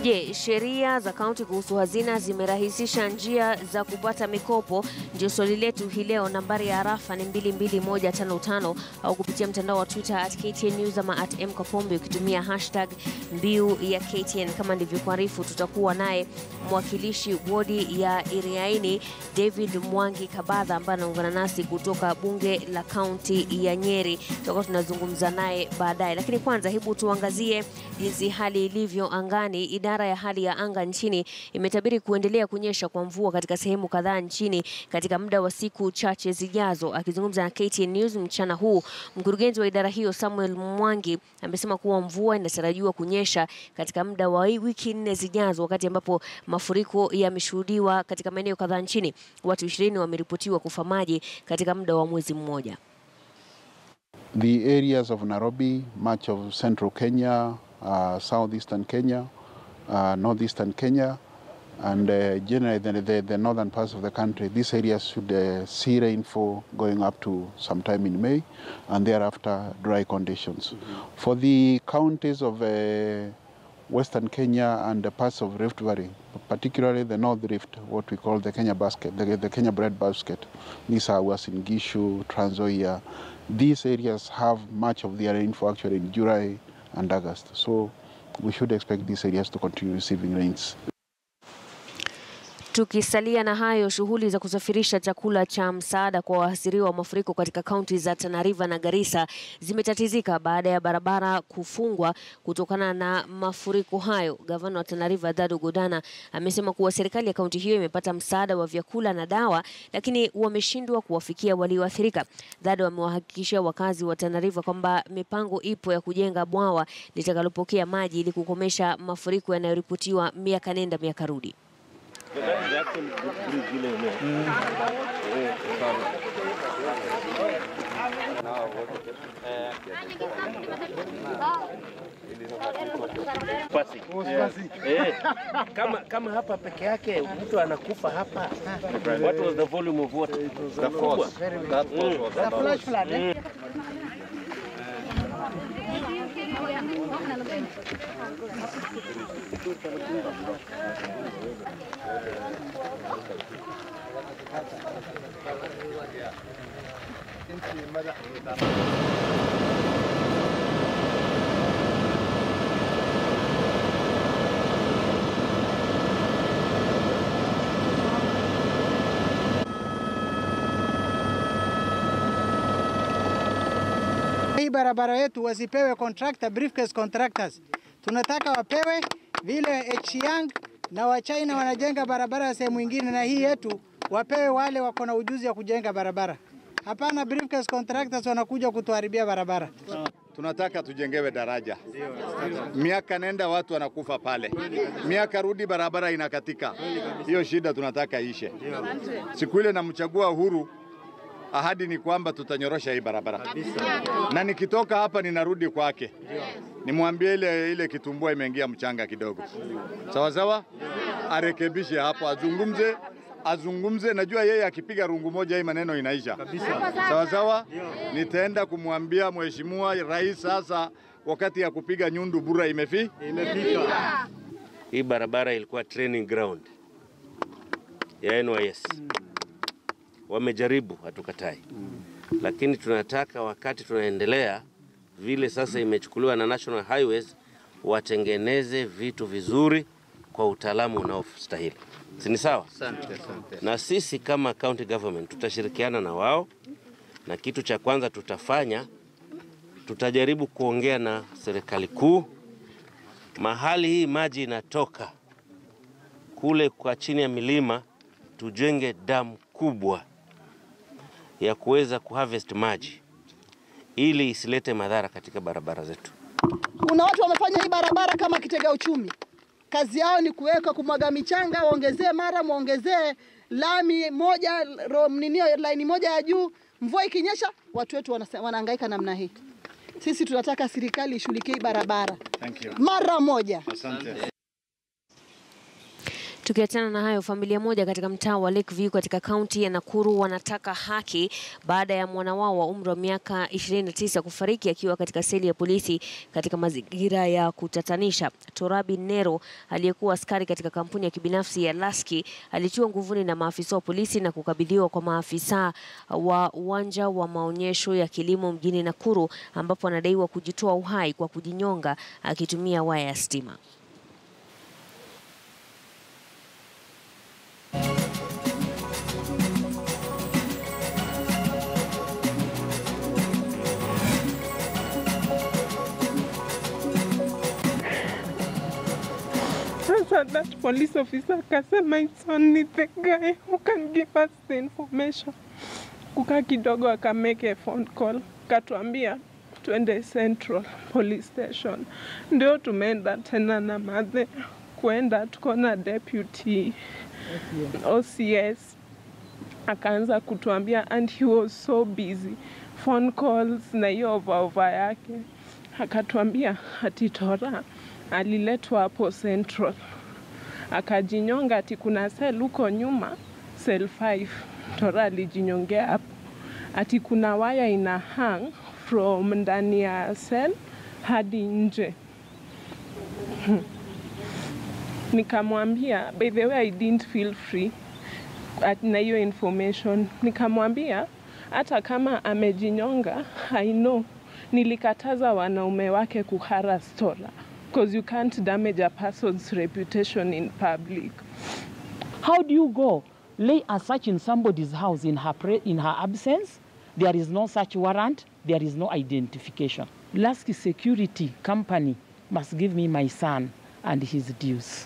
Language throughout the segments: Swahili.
Je, sheria za kaunti kuhusu hazina zimerahisisha njia za kupata mikopo? Ndio swali letu hii leo. Nambari ya arafa ni 22155 au kupitia mtandao wa Twitter @KTN News ama @mkapombe ukitumia hashtag mbiu ya KTN. Kama ndivyokuarifu, tutakuwa naye mwakilishi wodi ya Iriaini David Mwangi Kabadha ambaye anaungana nasi kutoka bunge la kaunti ya Nyeri. Tutakuwa tunazungumza naye baadaye, lakini kwanza hebu tuangazie jinsi hali ilivyo angani. Idara ya hali ya anga nchini imetabiri kuendelea kunyesha kwa mvua katika sehemu kadhaa nchini katika muda wa siku chache zijazo. Akizungumza na KTN News mchana huu, mkurugenzi wa idara hiyo Samuel Mwangi amesema kuwa mvua inatarajiwa kunyesha katika muda wa wiki 4 zijazo, wakati ambapo mafuriko yameshuhudiwa katika maeneo kadhaa nchini. Watu 20 wameripotiwa kufa maji katika muda wa mwezi mmoja. The areas of Nairobi, much of central Kenya, southeastern Kenya, northeastern Kenya, and generally the northern parts of the country, these areas should see rainfall going up to sometime in May, and thereafter dry conditions. For the counties of western Kenya and the parts of Rift Valley, particularly the North Rift, what we call the Kenya basket, the Kenya bread basket, these are Uasin Gishu, Trans Nzoia. These areas have much of their rainfall actually in July and August. So we should expect these areas to continue receiving rains. Tukisalia na hayo, shughuli za kusafirisha chakula cha msaada kwa wahasiriwa wa mafuriko katika kaunti za Tanariver na Garissa zimetatizika baada ya barabara kufungwa kutokana na mafuriko hayo. Gavana wa Tanariver Dhado Godana amesema kuwa serikali ya kaunti hiyo imepata msaada wa vyakula na dawa, lakini wameshindwa kuwafikia walioathirika. Dhado amewahakikishia wakazi wa Tanariver kwamba mipango ipo ya kujenga bwawa litakalopokea maji ili kukomesha mafuriko yanayoripotiwa miaka nenda miaka rudi. Kama hapa peke yake mtu anakufa hapa. What was the volume of water? The force. That was the flash flood. Hii barabara yetu wasipewe contractor, briefcase contractors. Tunataka wapewe vile Echiang na Wachina wanajenga barabara sehemu nyingine, na hii yetu wapewe wale wako na ujuzi wa kujenga barabara. Hapana briefcase contractors wanakuja kutuharibia barabara. Tunataka tujengewe daraja. Miaka nenda watu wanakufa pale. Miaka rudi barabara inakatika. Hiyo shida tunataka ishe. Siku ile namchagua Uhuru, ahadi ni kwamba tutanyorosha hii barabara. Na nikitoka hapa ninarudi kwake. Nimwambie ile kitumbua imeingia mchanga kidogo. Sawa sawa? Arekebishe hapo, azungumze. Najua yeye akipiga rungu moja hii maneno inaisha. Sawa sawa? Nitaenda kumwambia Mheshimiwa Rais sasa wakati ya kupiga nyundu bura imefika. Hii barabara ilikuwa training ground ya NYS. Wamejaribu, hatukatai. Lakini tunataka wakati tunaendelea vile sasa imechukuliwa na National Highways, watengeneze vitu vizuri kwa utaalamu unaostahili. Si sawa? Asante. Na sisi kama county government tutashirikiana na wao, na kitu cha kwanza tutafanya, tutajaribu kuongea na serikali kuu mahali hii maji inatoka kule kwa chini ya milima, tujenge damu kubwa ya kuweza kuharvest maji ili isilete madhara katika barabara zetu. Kuna watu wamefanya hii barabara kama kitega uchumi. Kazi yao ni kuweka kumwaga michanga, waongezee mara, muongezee lami moja, line moja ya juu. Mvua ikinyesha, watu wetu wanahangaika namna hii. Sisi tunataka serikali ishughulikie barabara. Mara moja. Asante. Tukiachana na hayo, familia moja katika mtaa wa Lakeview katika kaunti ya Nakuru wanataka haki baada ya mwana wao wa umri wa miaka 29 kufariki akiwa katika seli ya polisi katika mazingira ya kutatanisha. Torabi Nero aliyekuwa askari katika kampuni ya kibinafsi ya Laski alitiwa nguvuni na maafisa wa polisi na kukabidhiwa kwa maafisa wa uwanja wa maonyesho ya kilimo mjini Nakuru, ambapo anadaiwa kujitoa uhai kwa kujinyonga akitumia waya ya stima. That police officer akasema it's only the guy who can give us the information. Kukaa kidogo akamake a phone call, katuambia tuende Central Police Station. Ndio tumeenda tena na madhe kuenda tukona deputy OCS. Akaanza kutuambia and he was so busy. Phone calls na hiyo over yake. Akatuambia ati Tora aliletwa hapo Central. Akajinyonga ati kuna cell huko nyuma, cell 5. Tora alijinyongea hapo. Ati kuna waya ina hang from ndani ya cell hadi nje. Nikamwambia, by the way, I didn't feel free na hiyo information. Nikamwambia, hata kama amejinyonga, I know, nilikataza wanaume wake kuharass Tora. Because you can't damage a person's reputation in public. How do you go lay a search in somebody's house in her absence? There is no such warrant. There is no identification. Lasky Security Company must give me my son and his dues.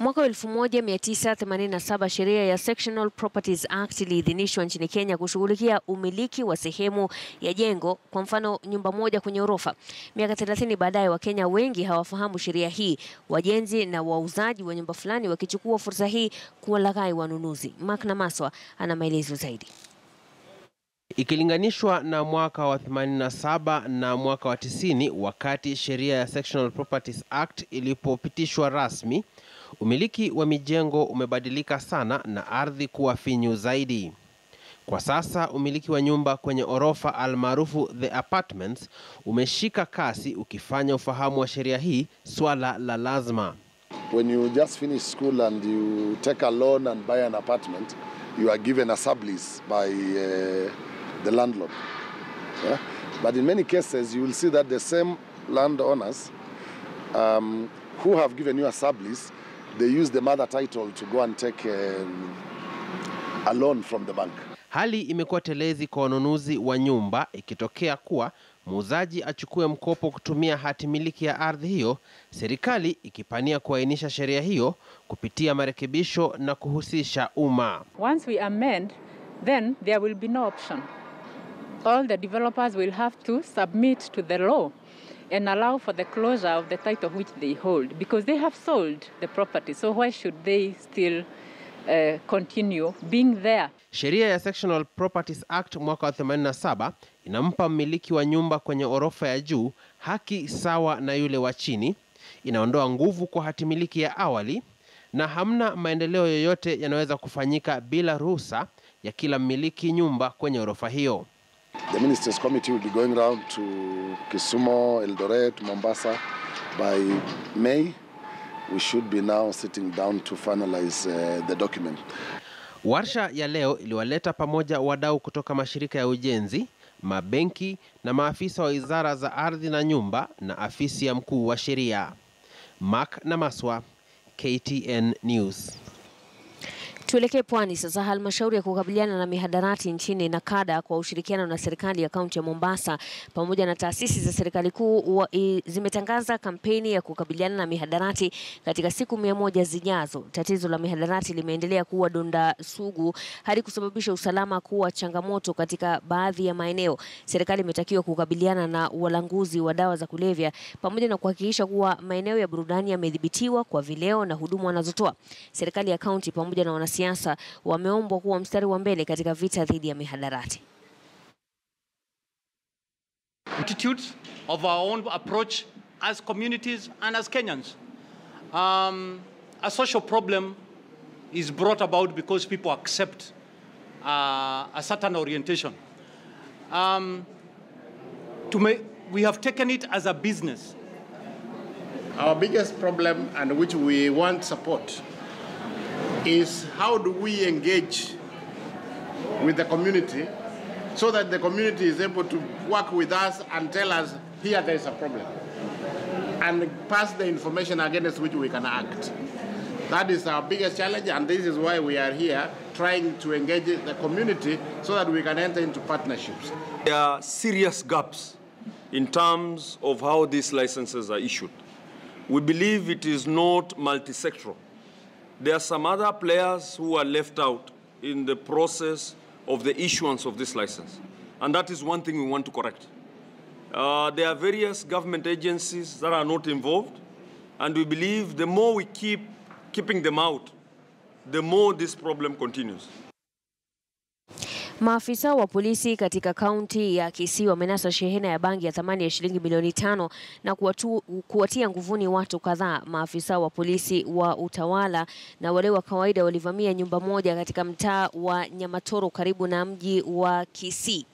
Mwaka 1987 sheria ya Sectional Properties Act iliidhinishwa nchini Kenya kushughulikia umiliki wa sehemu ya jengo, kwa mfano nyumba moja kwenye orofa. Miaka 30 baadaye, Wakenya wengi hawafahamu sheria hii, wajenzi na wauzaji wa nyumba fulani wakichukua fursa hii kuwalaghai wanunuzi. Mark Namaswa ana maelezo zaidi. Ikilinganishwa na mwaka wa 87 na mwaka wa 90, wakati sheria ya Sectional Properties Act ilipopitishwa rasmi, umiliki wa mijengo umebadilika sana na ardhi kuwa finyu zaidi. Kwa sasa umiliki wa nyumba kwenye orofa almaarufu the apartments umeshika kasi, ukifanya ufahamu wa sheria hii swala la lazima. When you just finish school and you take a loan and buy an apartment, you are given a sublease by the landlord. Yeah? But in many cases you will see that the same landowners who have given you a sublease, they use the mother title to go and take a loan from the bank. Hali imekuwa telezi kwa wanunuzi wa nyumba, ikitokea kuwa muuzaji achukue mkopo kutumia hati miliki ya ardhi hiyo, serikali ikipania kuainisha sheria hiyo kupitia marekebisho na kuhusisha umma. Once we amend, then there will be no option. All the developers will have to submit to the law and allow for the closure of the title which they hold, because they have sold the property. So why should they still continue being there? Sheria ya Sectional Properties Act mwaka wa 87 inampa mmiliki wa nyumba kwenye orofa ya juu haki sawa na yule wa chini, inaondoa nguvu kwa hati miliki ya awali, na hamna maendeleo yoyote yanaweza kufanyika bila ruhusa ya kila mmiliki nyumba kwenye orofa hiyo. The Ministers Committee will be going round to Kisumu, Eldoret, Mombasa. By May, we should be now sitting down to finalize the document. Warsha ya leo iliwaleta pamoja wadau kutoka mashirika ya ujenzi, mabenki na maafisa wa wizara za ardhi na nyumba na afisi ya mkuu wa sheria. Mark Namaswa, KTN News. Tuelekee pwani sasa. Halmashauri ya kukabiliana na mihadarati nchini NACADA kwa ushirikiano na serikali ya kaunti ya Mombasa pamoja na taasisi za serikali kuu zimetangaza kampeni ya kukabiliana na mihadarati katika siku 100 zijazo. Tatizo la mihadarati limeendelea kuwa donda sugu hadi kusababisha usalama kuwa changamoto katika baadhi ya maeneo. Serikali imetakiwa kukabiliana na walanguzi wa dawa za kulevya pamoja na kuhakikisha kuwa maeneo ya burudani yamedhibitiwa kwa vileo na huduma wanazotoa. Serikali ya kaunti pamoja na wanasiasa wameombwa kuwa mstari wa mbele katika vita dhidi ya mihadarati. Attitudes of our own approach as communities and as Kenyans. A social problem is brought about because people accept a certain orientation. We have taken it as a business. Our biggest problem, and which we want support, is how do we engage with the community so that the community is able to work with us and tell us, here there is a problem, and pass the information against which we can act. That is our biggest challenge, and this is why we are here trying to engage the community so that we can enter into partnerships. There are serious gaps in terms of how these licenses are issued. We believe it is not multi-sectoral. There are some other players who are left out in the process of the issuance of this license. And that is one thing we want to correct. There are various government agencies that are not involved. And we believe the more we keeping them out, the more this problem continues. Maafisa wa polisi katika kaunti ya Kisii wamenasa shehena ya bangi ya thamani ya shilingi milioni 5 na kuwatia nguvuni watu kadhaa. Maafisa wa polisi wa utawala na wale wa kawaida walivamia nyumba moja katika mtaa wa Nyamatoro karibu na mji wa Kisii.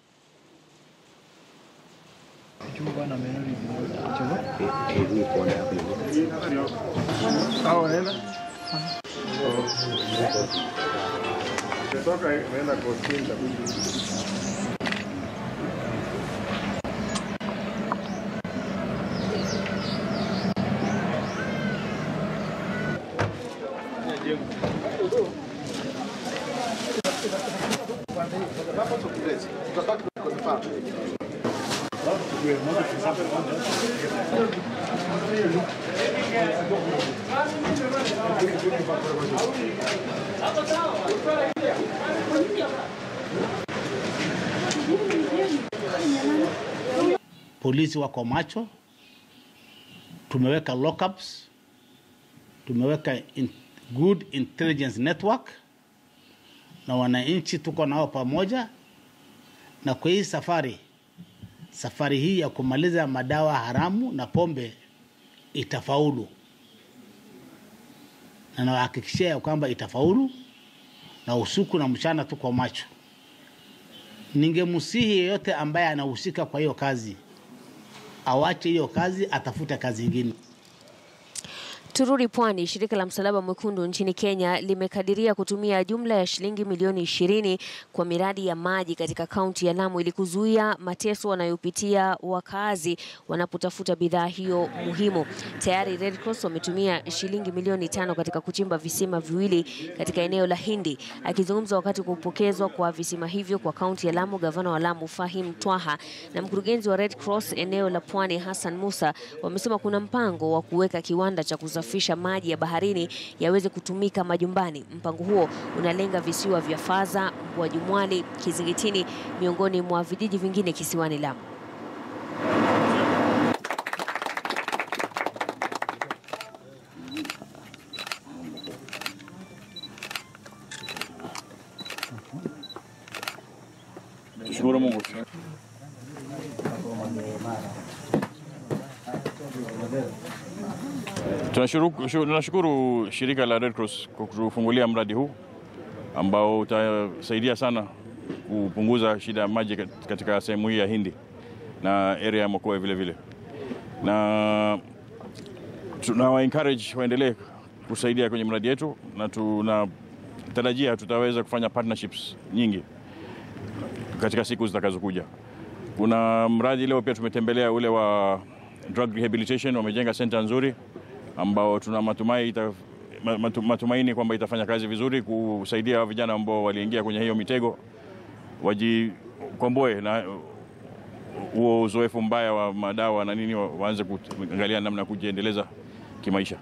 Polisi wako macho, tumeweka lockups, tumeweka good intelligence network, na wananchi tuko nao pamoja. Na kwa hii safari hii ya kumaliza madawa haramu na pombe itafaulu, na nahakikishia kwamba itafaulu, na usiku na mchana tuko macho. Ningemsihi yeyote ambaye anahusika kwa hiyo kazi awache hiyo kazi, atafute kazi nyingine. Turudi pwani. Shirika la Msalaba Mwekundu nchini Kenya limekadiria kutumia jumla ya shilingi milioni 20 kwa miradi ya maji katika kaunti ya Lamu ili kuzuia mateso wanayopitia wakazi wanapotafuta bidhaa hiyo muhimu. Tayari Red Cross wametumia shilingi milioni 5 katika kuchimba visima viwili katika eneo la Hindi. Akizungumza wakati kupokezwa kwa visima hivyo kwa kaunti ya Lamu, Gavana wa Lamu Fahim Twaha na mkurugenzi wa Red Cross eneo la Pwani Hassan Musa wamesema kuna mpango wa kuweka kiwanda cha kusafisha maji ya baharini yaweze kutumika majumbani. Mpango huo unalenga visiwa vya Faza, Wajumwali, Kizingitini miongoni mwa vijiji vingine kisiwani Lamu. Shukuru Mungu. Tunashukuru shirika la Red Cross kwa kutufungulia mradi huu ambao utasaidia sana kupunguza shida ya maji katika sehemu hii ya Hindi na area ya Mokowe vile vile. Na tunawa encourage waendelee kusaidia kwenye mradi yetu, na tunatarajia tutaweza kufanya partnerships nyingi katika siku zitakazokuja. Kuna mradi leo pia tumetembelea ule wa drug rehabilitation, wamejenga center nzuri ambao tuna matumaini kwamba itafanya kazi vizuri kusaidia vijana ambao waliingia kwenye hiyo mitego wajikomboe na huo uzoefu mbaya wa madawa na nini, waanze kuangalia namna kujiendeleza kimaisha.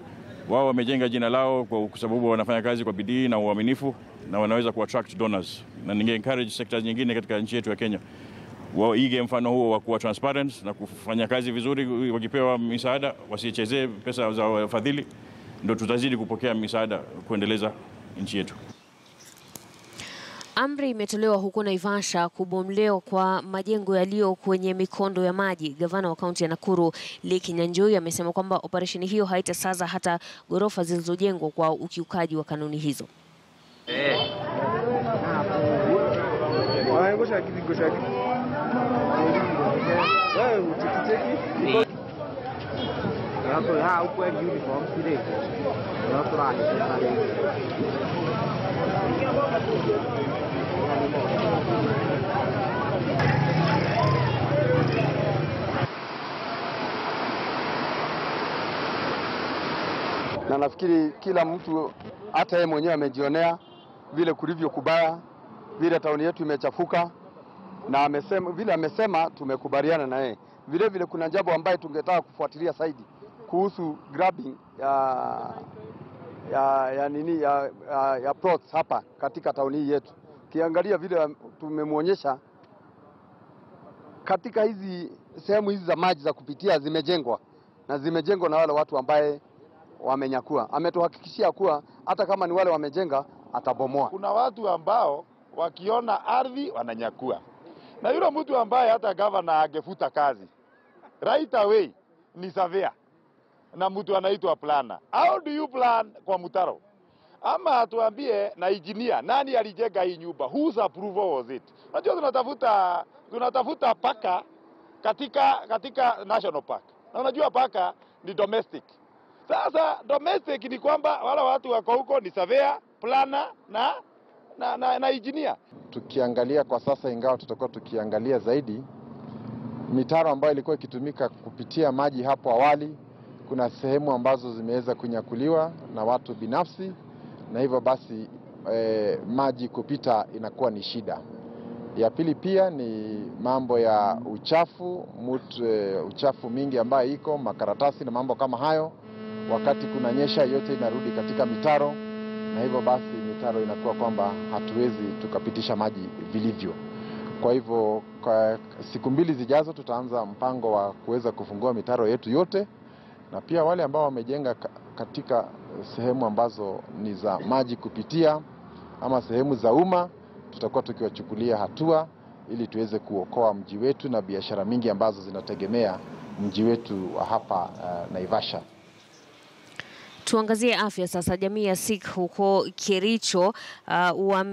Wao wamejenga jina lao kwa sababu wanafanya kazi kwa bidii na uaminifu na wanaweza kuattract donors, na ninge encourage sectors nyingine katika nchi yetu ya Kenya waige mfano huo wa kuwa transparent na kufanya kazi vizuri. Wakipewa misaada wasichezee pesa za wafadhili, ndio tutazidi kupokea misaada kuendeleza nchi yetu. Amri imetolewa huko Naivasha kubomolewa kwa majengo yaliyo kwenye mikondo ya maji. Gavana wa kaunti ya Nakuru, Kinyanjui, amesema kwamba operesheni hiyo haitasaza hata ghorofa zilizojengwa kwa ukiukaji wa kanuni hizo. Na nafikiri kila mtu hata yeye mwenyewe amejionea vile kulivyo kubaya, vile tauni yetu imechafuka, na amesema tumekubaliana na yeye. Vile vile kuna jambo ambaye tungetaka kufuatilia zaidi kuhusu grabbing ya plots hapa katika tauni hii yetu. Kiangalia vile tumemwonyesha katika hizi sehemu hizi za maji za kupitia zimejengwa na wale watu ambaye wamenyakua. Ametuhakikishia kuwa hata kama ni wale wamejenga atabomoa. Kuna watu ambao wakiona ardhi wananyakua. Na yule mtu ambaye hata gavana angefuta kazi right away ni surveyor na mtu anaitwa planner. How do you plan kwa mtaro? Ama atuambie na engineer nani alijenga hii nyumba? Whose approval was it? Unajua tunatafuta paka katika national park. Na unajua paka ni domestic. Sasa domestic ni kwamba wala watu wako huko ni surveyor, planner na engineer. Tukiangalia kwa sasa, ingawa tutakuwa tukiangalia zaidi mitaro ambayo ilikuwa ikitumika kupitia maji hapo awali, kuna sehemu ambazo zimeweza kunyakuliwa na watu binafsi, na hivyo basi maji kupita inakuwa ni shida. Ya pili pia ni mambo ya uchafu mingi ambayo iko makaratasi na mambo kama hayo. Wakati kunanyesha yote inarudi katika mitaro, na hivyo basi mitaro inakuwa kwamba hatuwezi tukapitisha maji vilivyo. Kwa hivyo kwa siku mbili zijazo tutaanza mpango wa kuweza kufungua mitaro yetu yote, na pia wale ambao wamejenga katika sehemu ambazo ni za maji kupitia ama sehemu za umma, tutakuwa tukiwachukulia hatua ili tuweze kuokoa mji wetu na biashara mingi ambazo zinategemea mji wetu hapa Naivasha. Tuangazie afya sasa. Jamii ya Sikh huko Kericho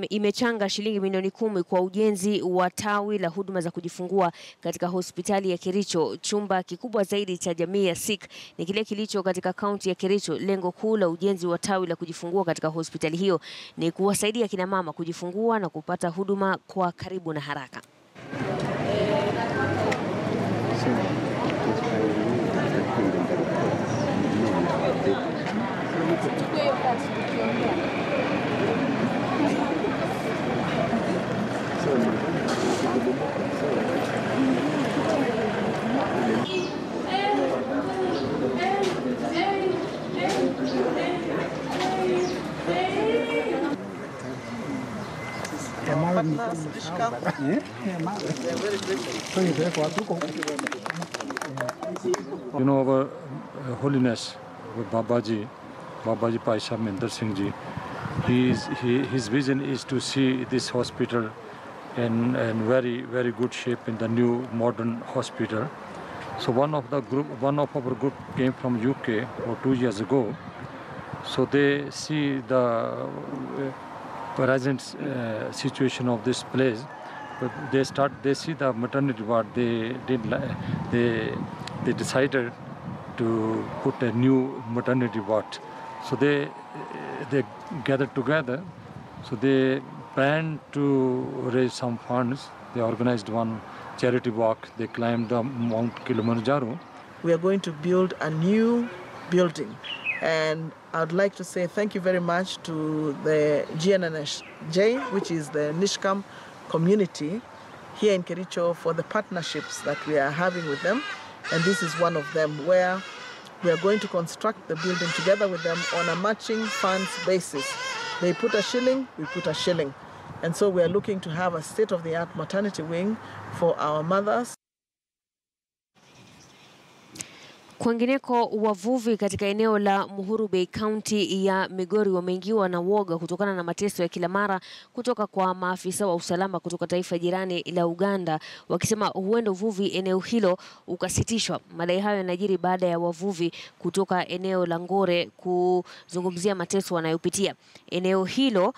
imechanga shilingi milioni 10 kwa ujenzi wa tawi la huduma za kujifungua katika hospitali ya Kericho. Chumba kikubwa zaidi cha jamii ya Sikh ni kile kilicho katika kaunti ya Kericho. Lengo kuu la ujenzi wa tawi la kujifungua katika hospitali hiyo ni kuwasaidia kina mama kujifungua na kupata huduma kwa karibu na haraka. You know, our Holiness Babaji Paisha Mendar Singh Ji, his vision is to see this hospital in very good shape in the new modern hospital. So one of our group came from UK 2 years ago. So they see the present situation of this place. But they see the maternity ward. They decided to put a new maternity ward. So they gathered together. So they planned to raise some funds. They organized one charity walk. They climbed the Mount Kilimanjaro. We are going to build a new building, and I'd like to say thank you very much to the GNNSJ, which is the Nishkam community here in Kericho, for the partnerships that we are having with them. And this is one of them, where we are going to construct the building together with them on a matching funds basis. They put a shilling, we put a shilling. And so we are looking to have a state-of-the-art maternity wing for our mothers. Kwingineko, wavuvi katika eneo la Muhuru Bay, kaunti ya Migori wameingiwa na woga kutokana na mateso ya kila mara kutoka kwa maafisa wa usalama kutoka taifa jirani la Uganda, wakisema huenda uvuvi eneo hilo ukasitishwa. Madai hayo yanajiri baada ya wavuvi kutoka eneo la Ngore kuzungumzia mateso wanayopitia. Eneo hilo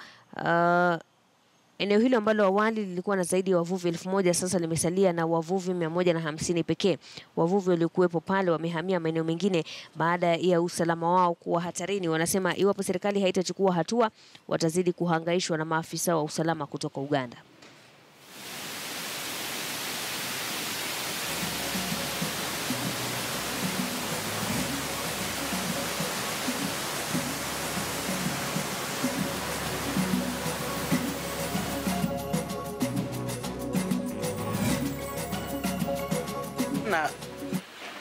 ambalo awali lilikuwa na zaidi ya wavuvi 1000 sasa limesalia na wavuvi 150 pekee. Wavuvi waliokuwepo pale wamehamia maeneo mengine baada ya usalama wao kuwa hatarini. Wanasema iwapo serikali haitachukua hatua, watazidi kuhangaishwa na maafisa wa usalama kutoka Uganda.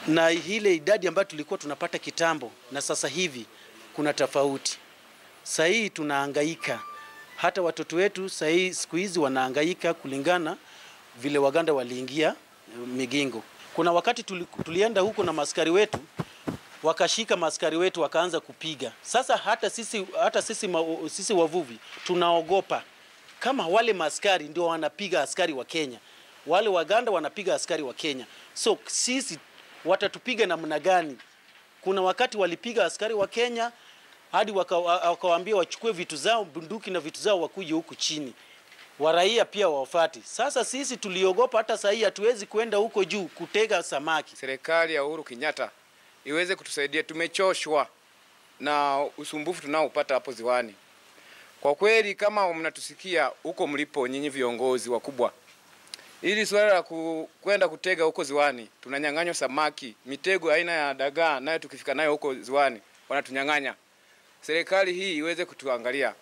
Na ile idadi ambayo tulikuwa tunapata kitambo na sasa hivi kuna tofauti. Sasa hii tunahangaika. Hata watoto wetu sasa hii siku hizi wanahangaika kulingana vile Waganda waliingia Migingo. Kuna wakati tulienda huko na maskari wetu, wakashika maskari wetu wakaanza kupiga. Sasa hata sisi wavuvi tunaogopa kama wale maskari ndio wanapiga askari wa Kenya. Wale Waganda wanapiga askari wa Kenya. So sisi watatupiga namna gani? Kuna wakati walipiga askari wa Kenya hadi wakawaambia wachukue vitu zao, bunduki na vitu zao wakuje huku chini. Waraia pia wafuate. Sasa sisi tuliogopa, hata sasa hii hatuwezi kwenda huko juu kutega samaki. Serikali ya Uhuru Kenyatta iweze kutusaidia, tumechoshwa na usumbufu tunaopata hapo ziwani. Kwa kweli kama mnatusikia huko mlipo nyinyi viongozi wakubwa, ili swala la kwenda kutega huko ziwani, tunanyang'anywa samaki, mitego aina ya dagaa, nayo tukifika nayo huko ziwani wanatunyang'anya. Serikali hii iweze kutuangalia.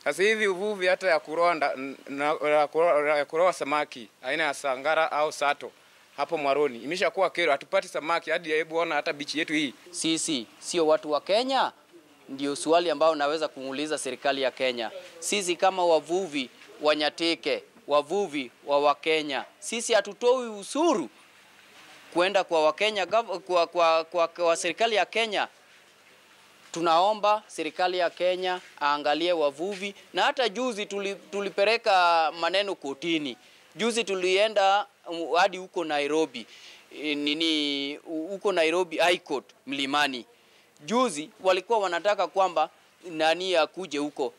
Sasa hivi uvuvi hata ya kuroa samaki aina ya sangara au sato hapo Mwaroni imeshakuwa kero, hatupati samaki hadi hebu ona hata bichi yetu hii. Sisi sio watu wa Kenya? Ndio swali ambao naweza kumuuliza serikali ya Kenya. Sisi kama wavuvi wanyateke, wavuvi wa Wakenya, sisi hatutoi usuru kwenda kwa Wakenya, kwa serikali ya Kenya. Tunaomba serikali ya Kenya aangalie wavuvi, na hata juzi tulipeleka maneno kotini. Juzi tulienda hadi huko Nairobi, huko Nairobi High Court Mlimani. Juzi walikuwa wanataka kwamba nani akuje huko,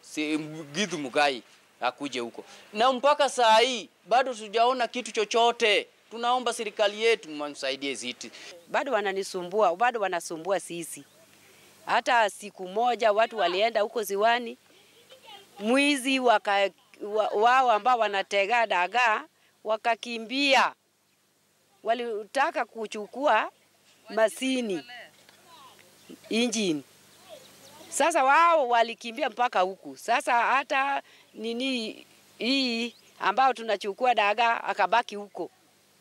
Githu Muigai akuje huko. Na mpaka saa hii bado tujaona kitu chochote. Tunaomba serikali yetu msaidie ziti. Bado wananisumbua, bado wanasumbua sisi. Hata siku moja watu walienda huko ziwani, mwizi wao ambao wanatega dagaa wakakimbia. Walitaka kuchukua masini, engine. Sasa wao walikimbia mpaka huku. Sasa hata hii ambao tunachukua dagaa akabaki huko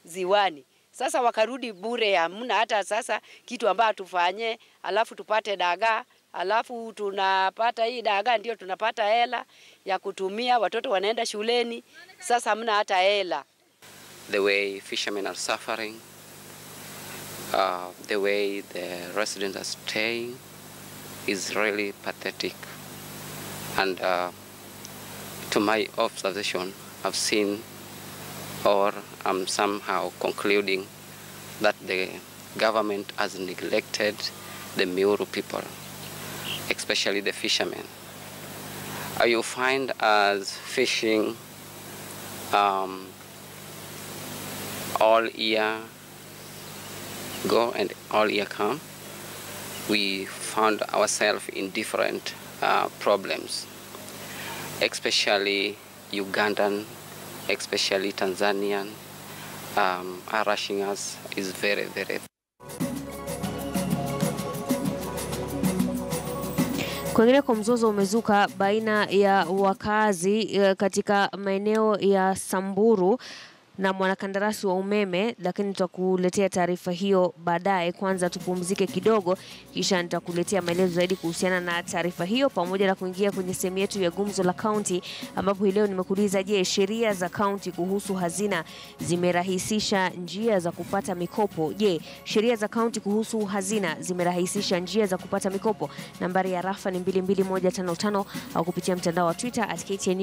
ziwani. Sasa wakarudi bure, hamna hata sasa kitu ambao tufanye, alafu tupate dagaa, alafu tunapata hii dagaa ndio tunapata hela ya kutumia, watoto wanaenda shuleni. Sasa hamna hata hela. The way fishermen are suffering, the way the residents are staying is really pathetic. And to my observation, I've seen, or I'm somehow concluding, that the government has neglected the Miuru people, especially the fishermen. You find us fishing all year go and all year come. We found ourselves in different problems, especially Ugandan, especially Tanzanian, are rushing us is very, very. Kwingineko, mzozo umezuka baina ya wakazi katika maeneo ya Samburu na mwanakandarasi wa umeme, lakini tutakuletea taarifa hiyo baadaye. Kwanza tupumzike kidogo, kisha nitakuletea maelezo zaidi kuhusiana na taarifa hiyo pamoja na kuingia kwenye sehemu yetu ya gumzo la kaunti, ambapo hii leo nimekuuliza, je, sheria za kaunti kuhusu hazina zimerahisisha njia za kupata mikopo? Je, sheria za kaunti kuhusu hazina zimerahisisha njia za kupata mikopo? Nambari ya rafa ni 22155 au kupitia mtandao wa Twitter @KTN